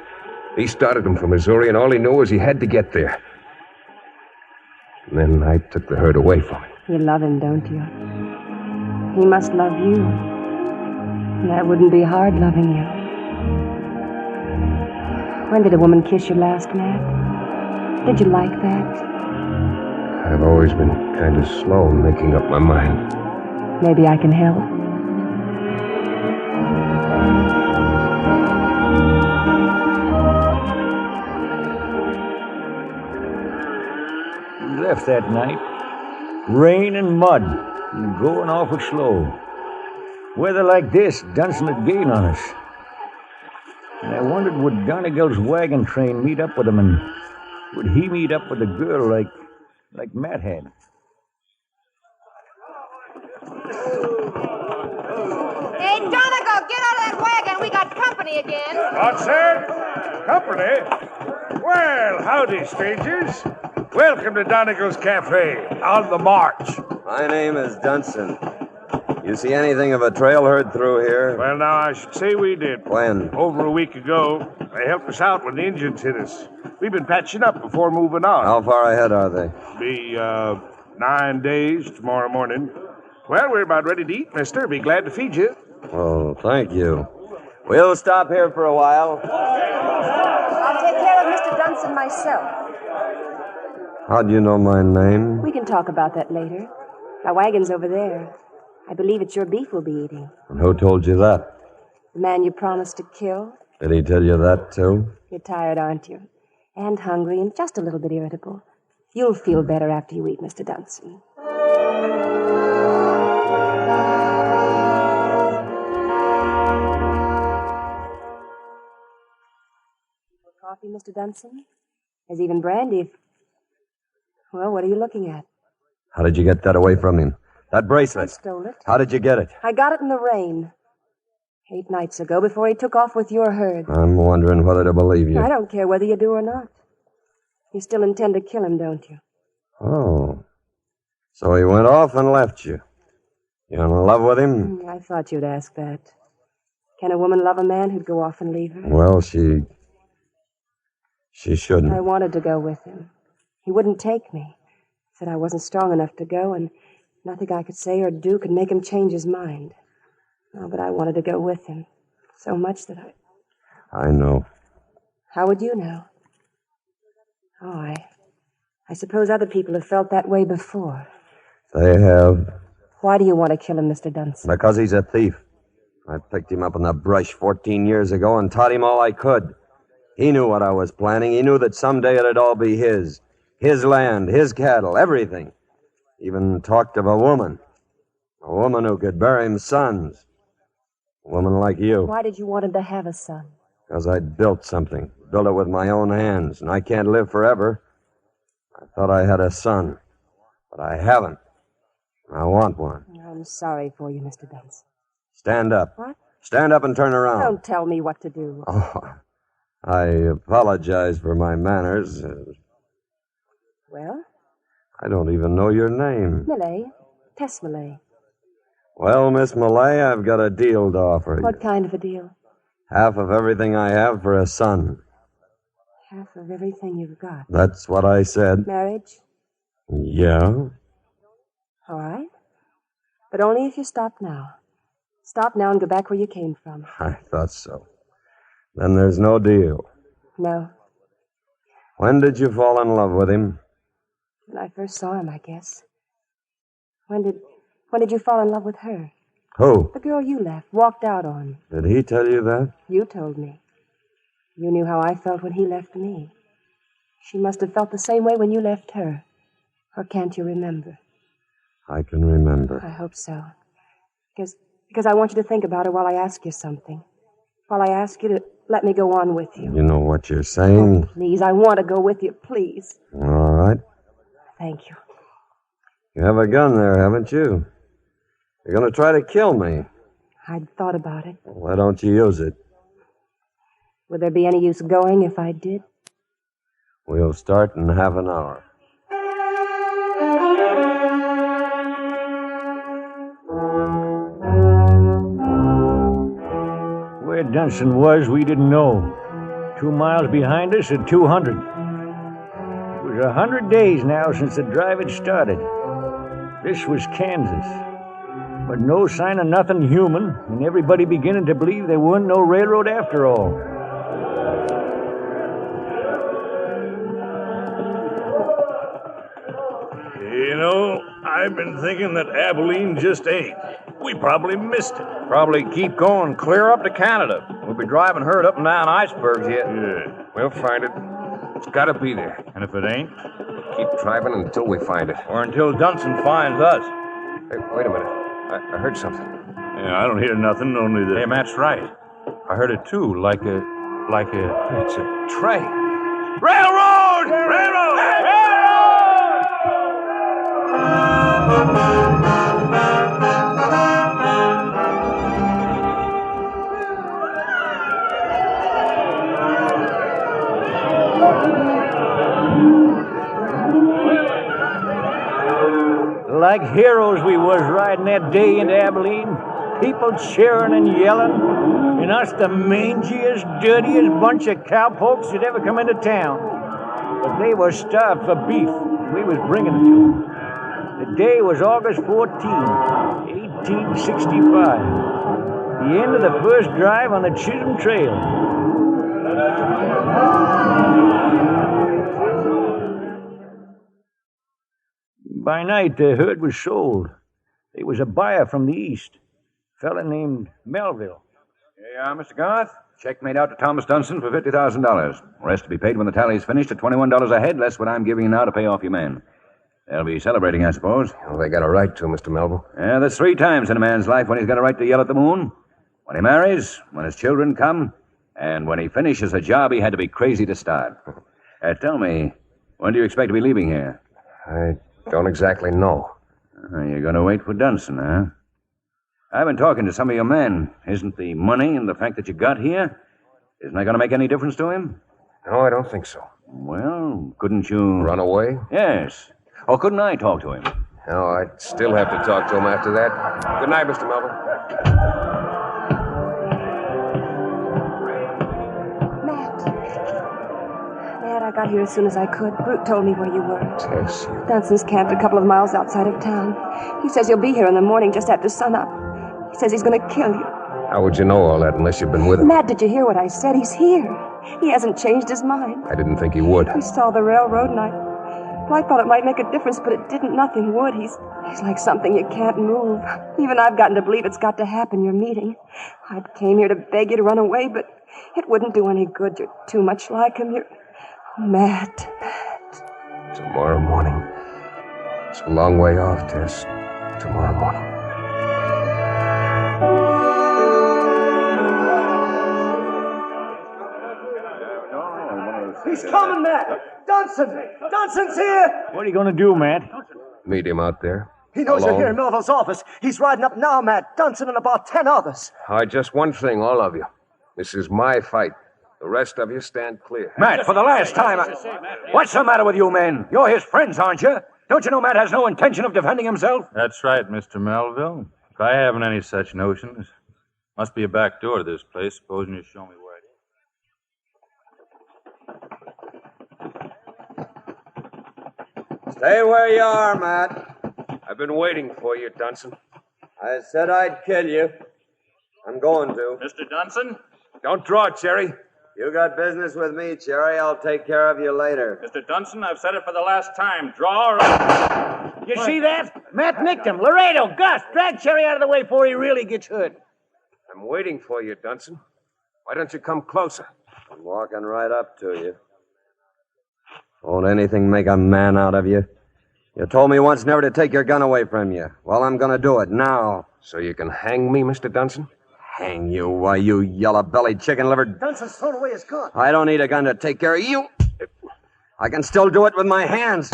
He started him from Missouri, and all he knew was he had to get there. And then I took the herd away from him. You love him, don't you? He must love you. That wouldn't be hard loving you. When did a woman kiss you last, Matt? Did you like that? I've always been kind of slow in making up my mind. Maybe I can help. We left that night. Rain and mud, and going awful slow. Weather like this, Dunson would gain on us. And I wondered, would Donegal's wagon train meet up with him, and would he meet up with a girl like Matt had? Hey, Donegal, get out of that wagon. We got company again. Dunson? Company? Well, howdy, strangers. Welcome to Donegal's Cafe, on the march. My name is Dunson. You see anything of a trail herd through here? Well, now, I should say we did. When? Over a week ago. They helped us out when the Indians hit us. We've been patching up before moving on. How far ahead are they? Be, 9 days tomorrow morning. Well, we're about ready to eat, mister. Be glad to feed you. Oh, thank you. We'll stop here for a while. I'll take care of Mr. Dunson myself. How do you know my name? We can talk about that later. My wagon's over there. I believe it's your beef we'll be eating. And who told you that? The man you promised to kill. Did he tell you that, too? You're tired, aren't you? And hungry and just a little bit irritable. You'll feel better after you eat, Mr. Dunson. Coffee, Mr. Dunson? There's even brandy. Well, what are you looking at? How did you get that away from him? That bracelet. I stole it. How did you get it? I got it in the rain. 8 nights ago, before he took off with your herd. I'm wondering whether to believe you. I don't care whether you do or not. You still intend to kill him, don't you? Oh. So he went off and left you. You're in love with him? I thought you'd ask that. Can a woman love a man who'd go off and leave her? Well, she shouldn't. I wanted to go with him. He wouldn't take me. Said I wasn't strong enough to go, and nothing I could say or do could make him change his mind. Oh, but I wanted to go with him. So much that I know. How would you know? Oh, I suppose other people have felt that way before. They have. Why do you want to kill him, Mr. Dunson? Because he's a thief. I picked him up in the brush 14 years ago and taught him all I could. He knew what I was planning. He knew that someday it'd all be his. His land, his cattle, everything. Even talked of a woman. A woman who could bear him sons. A woman like you. Why did you want him to have a son? Because I'd built something. Built it with my own hands, and I can't live forever. I thought I had a son, but I haven't. I want one. I'm sorry for you, Mr. Dunson. Stand up. What? Stand up and turn around. Don't tell me what to do. Oh, I apologize for my manners. Well? I don't even know your name. Millay. Tess Millay. Well, Miss Millay, I've got a deal to offer you. What kind of a deal? Half of everything I have for a son. Half of everything you've got. That's what I said. Marriage? Yeah? All right. But only if you stop now. Stop now and go back where you came from. I thought so. Then there's no deal. No. When did you fall in love with him? When I first saw him, I guess. When did you fall in love with her? Who? The girl you left, walked out on. Did he tell you that? You told me. You knew how I felt when he left me. She must have felt the same way when you left her. Or can't you remember? I can remember. I hope so. Because I want you to think about her while I ask you something. While I ask you to let me go on with you. You know what you're saying? Oh, please, I want to go with you, please. All right. Thank you. You have a gun there, haven't you? You're going to try to kill me. I'd thought about it. Why don't you use it? Would there be any use going if I did? We'll start in half an hour. Where Dunson was, we didn't know. 2 miles behind us at 200. It was 100 days now since the drive had started. This was Kansas. but no sign of nothing human, and everybody beginning to believe there wasn't no railroad after all. You know, I've been thinking that Abilene just ain't. We probably missed it. Probably keep going clear up to Canada. We'll be driving herd up and down icebergs yet. Yeah. We'll find it. It's got to be there. And if it ain't? Keep driving until we find it. Or until Dunson finds us. Hey, wait a minute. I heard something. Yeah, I don't hear nothing, only the... Hey, Matt's right. I heard it too, like a... It's a train. Railroad! Railroad! Like heroes we was riding that day into Abilene. People cheering and yelling. And us the mangiest, dirtiest bunch of cowpokes that ever come into town. But they were starved for beef. We was bringing it to them. The day was August 14, 1865. The end of the first drive on the Chisholm Trail. By night, the herd was sold. There was a buyer from the east, a fella named Melville. Here you are, Mr. Garth. Check made out to Thomas Dunson for $50,000. Rest to be paid when the tally is finished at $21 a head, less what I'm giving you now to pay off your men. They'll be celebrating, I suppose. Well, they got a right to, Mr. Melville. Yeah, there's 3 times in a man's life when he's got a right to yell at the moon. When he marries, when his children come, and when he finishes a job he had to be crazy to start. Tell me, when do you expect to be leaving here? I don't exactly know. You're going to wait for Dunson, huh? I've been talking to some of your men. Isn't the money and the fact that you got here, isn't that going to make any difference to him? No, I don't think so. Well, couldn't you... Run away? Yes. Or couldn't I talk to him? No, I'd still have to talk to him after that. Good night, Mr. Melville. Matt, I got here as soon as I could. Groot told me where you were. Tess. Dunson's camped a couple of miles outside of town. He says you'll be here in the morning just after sunup. He says he's going to kill you. How would you know all that unless you've been with him? Matt, did you hear what I said? He's here. He hasn't changed his mind. I didn't think he would. He saw the railroad and I thought it might make a difference, but it didn't. Nothing would. He's like something you can't move. Even I've gotten to believe it's got to happen, your meeting. I came here to beg you to run away, but it wouldn't do any good. You're too much like him. You're... Matt. Tomorrow morning. It's a long way off, Tess. Tomorrow morning. He's coming, Matt! Dunson's here! What are you going to do, Matt? Meet him out there. He knows Alone. you're here in Melville's office. He's riding up now, Matt. Dunson and about 10 others. All right, just one thing, all of you. This is my fight. The rest of you stand clear. Matt, for the last time, what's the matter with you men? You're his friends, aren't you? Don't you know Matt has no intention of defending himself? That's right, Mr. Melville. If I haven't any such notions. Must be a back door to this place, supposing you show me where it is. Stay where you are, Matt. I've been waiting for you, Dunson. I said I'd kill you. I'm going to. Mr. Dunson? Don't draw it, Jerry. You got business with me, Cherry. I'll take care of you later. Mr. Dunson, I've said it for the last time. Draw or... You see that? Matt nicked him. Laredo, Gus, drag Cherry out of the way before he really gets hurt. I'm waiting for you, Dunson. Why don't you come closer? I'm walking right up to you. Won't anything make a man out of you? You told me once never to take your gun away from you. Well, I'm going to do it now. So you can hang me, Mr. Dunson? Hang you, why, you yellow-bellied, chicken-livered... Dunson's thrown away his gun. I don't need a gun to take care of you. I can still do it with my hands.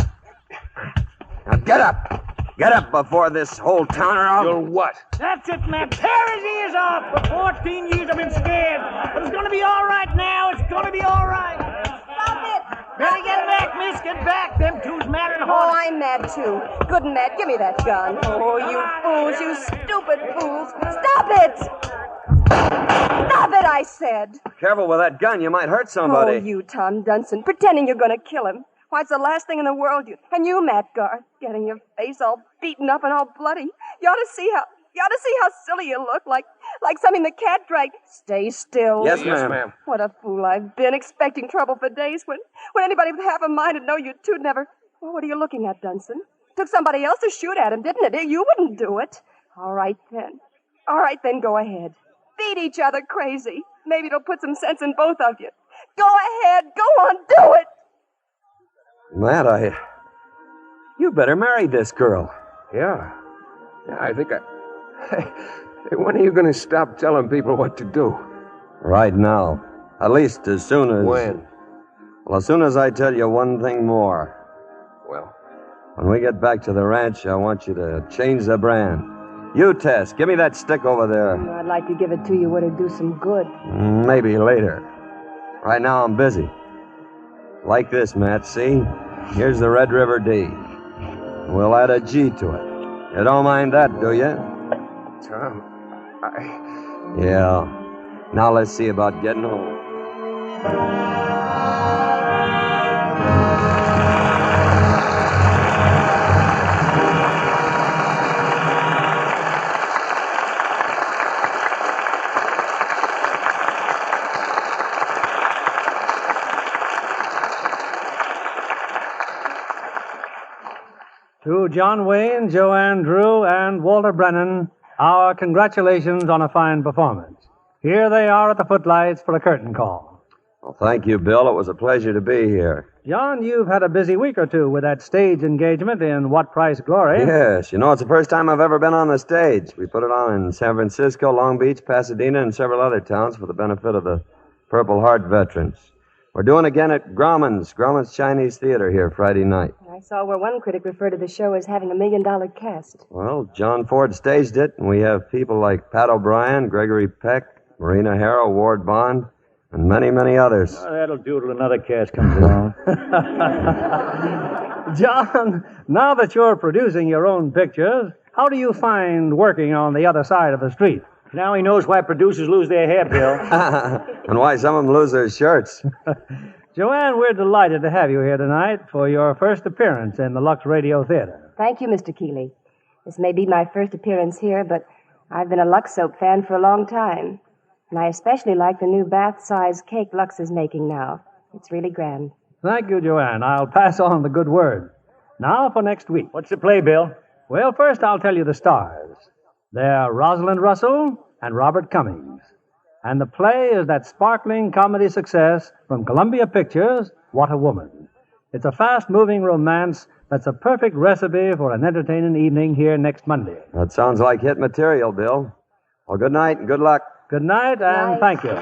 Now get up. Get up before this whole town or I'll... You'll what? That's it, Matt. Tear his ears off. For 14 years I've been scared. But it's going to be all right now. It's going to be all right. Stop it! Better get back, miss. Get back. Them two's mad and Oh, hot. I'm mad, too. Good and mad. Give me that gun. Oh, you fools. You stupid fools. Stop it! Stop it, I said. Careful with that gun. You might hurt somebody. Oh, you, Tom Dunson, pretending you're going to kill him. Why, it's the last thing in the world. And you, Matt Garth, getting your face all beaten up and all bloody. You ought to see You ought to see how silly you look, like something the cat dragged. Stay still. Yes, ma'am. What a fool I've been, expecting trouble for days when anybody with half a mind would know you two'd never... Well, what are you looking at, Dunson? Took somebody else to shoot at him, didn't it? You wouldn't do it. All right, then, go ahead. Beat each other crazy. Maybe it'll put some sense in both of you. Go ahead, go on, do it! Matt, you better marry this girl. Yeah, I think Hey, when are you going to stop telling people what to do? Right now. At least as soon as... When? Well, as soon as I tell you one thing more. Well? When we get back to the ranch, I want you to change the brand. You, Tess, give me that stick over there. I'd like to give it to you. Would it do some good? Maybe later. Right now, I'm busy. Like this, Matt, see? Here's the Red River D. We'll add a G to it. You don't mind that, do you? Tom, Yeah. Now let's see about getting home. To John Wayne, Joanne Drew, and Walter Brennan, our congratulations on a fine performance. Here they are at the footlights for a curtain call. Well, thank you, Bill. It was a pleasure to be here. John, you've had a busy week or two with that stage engagement in What Price Glory. Yes, it's the first time I've ever been on the stage. We put it on in San Francisco, Long Beach, Pasadena, and several other towns for the benefit of the Purple Heart veterans. We're doing again at Grauman's Chinese Theater here Friday night. I saw where one critic referred to the show as having $1 million cast. Well, John Ford staged it, and we have people like Pat O'Brien, Gregory Peck, Marina Harrow, Ward Bond, and many, many others. That'll do till another cast comes along. John, now that you're producing your own pictures, how do you find working on the other side of the street? Now he knows why producers lose their hair, Bill. And why some of them lose their shirts. Joanne, we're delighted to have you here tonight for your first appearance in the Lux Radio Theater. Thank you, Mr. Keighley. This may be my first appearance here, but I've been a Lux Soap fan for a long time. And I especially like the new bath-size cake Lux is making now. It's really grand. Thank you, Joanne. I'll pass on the good word. Now for next week. What's the play, Bill? Well, first I'll tell you the stars. They're Rosalind Russell and Robert Cummings. And the play is that sparkling comedy success from Columbia Pictures, What a Woman. It's a fast-moving romance that's a perfect recipe for an entertaining evening here next Monday. That sounds like hit material, Bill. Well, good night and good luck. Good night, and thank you.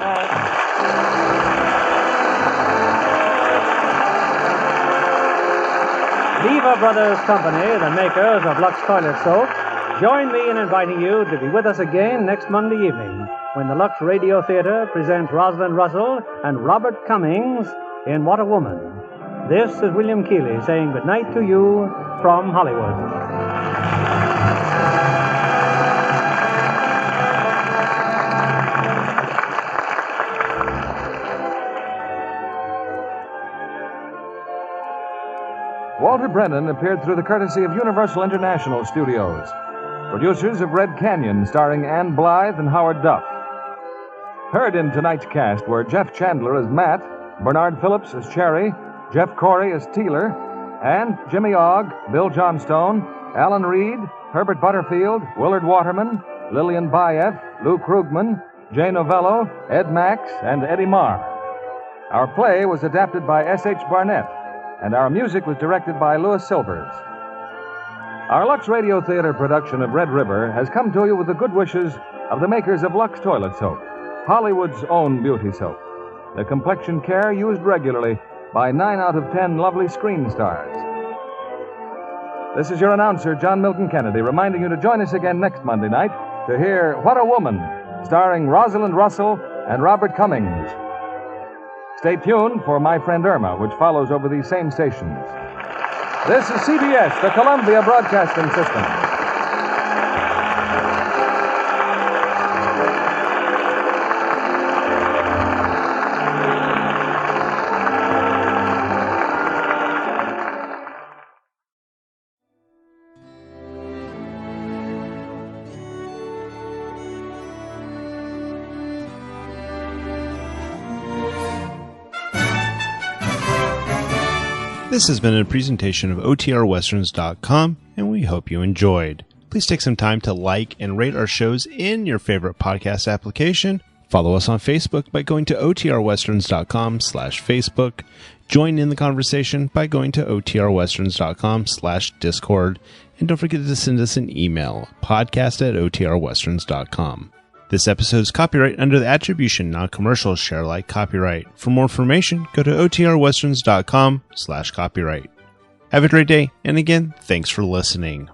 Lever Brothers Company, the makers of Lux Toilet Soap, join me in inviting you to be with us again next Monday evening when the Lux Radio Theater presents Rosalind Russell and Robert Cummings in What a Woman. This is William Keighley saying good night to you from Hollywood. Walter Brennan appeared through the courtesy of Universal International Studios. Producers of Red Canyon, starring Ann Blythe and Howard Duff. Heard in tonight's cast were Jeff Chandler as Matt, Bernard Phillips as Cherry, Jeff Corey as Teeler, and Jimmy Ogg, Bill Johnstone, Alan Reed, Herbert Butterfield, Willard Waterman, Lillian Buyeff, Lou Krugman, Jay Novello, Ed Max, and Eddie Marr. Our play was adapted by S.H. Barnett, and our music was directed by Louis Silvers. Our Lux Radio Theater production of Red River has come to you with the good wishes of the makers of Lux Toilet Soap, Hollywood's own beauty soap. The complexion care used regularly by 9 out of 10 lovely screen stars. This is your announcer, John Milton Kennedy, reminding you to join us again next Monday night to hear What a Woman, starring Rosalind Russell and Robert Cummings. Stay tuned for My Friend Irma, which follows over these same stations. This is CBS, the Columbia Broadcasting System. This has been a presentation of OTRWesterns.com, and we hope you enjoyed. Please take some time to like and rate our shows in your favorite podcast application. Follow us on Facebook by going to OTRWesterns.com/Facebook. Join in the conversation by going to OTRWesterns.com/Discord. And don't forget to send us an email, podcast@OTRWesterns.com. This episode is copyright under the Attribution Non-Commercial Share Alike copyright. For more information, go to OTRWesterns.com/copyright. Have a great day, and again, thanks for listening.